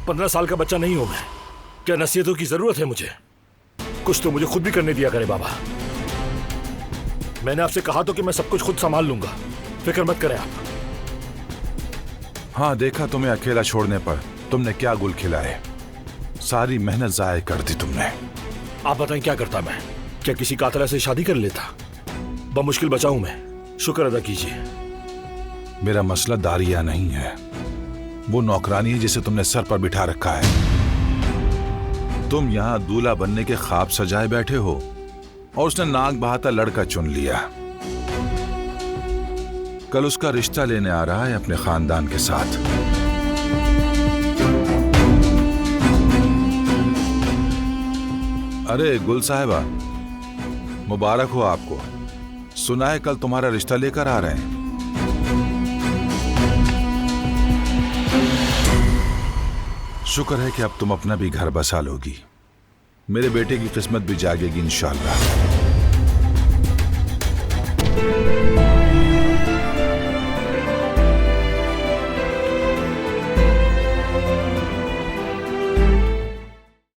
15 साल का बच्चा नहीं हूं मैं। क्या नसीहतों की जरूरत है मुझे? कुछ तो मुझे खुद भी करने दिया करे बाबा। मैंने आपसे कहा तो कि मैं सब कुछ खुद संभाल लूंगा, फिक्र मत करें आप। हाँ, देखा तुम्हें अकेला छोड़ने पर तुमने क्या गुल खिलाए। सारी मेहनत जाया कर दी तुमने। आप बताएं क्या करता मैं? क्या किसी कातला से शादी कर लेता? बमुश्किल बचा हूं मैं, शुक्र अदा कीजिए। मेरा मसला दारिया नहीं है, वो नौकरानी है जिसे तुमने सर पर बिठा रखा है। तुम यहाँ दूल्हा बनने के ख्वाब सजाए बैठे हो और उसने नाक बहाता लड़का चुन लिया। कल उसका रिश्ता लेने आ रहा है अपने खानदान के साथ। अरे गुल साहिबा, मुबारक हो आपको। सुना है कल तुम्हारा रिश्ता लेकर आ रहे हैं। शुक्र है कि अब तुम अपना भी घर बसा लोगी। मेरे बेटे की किस्मत भी जागेगी इंशाअल्लाह।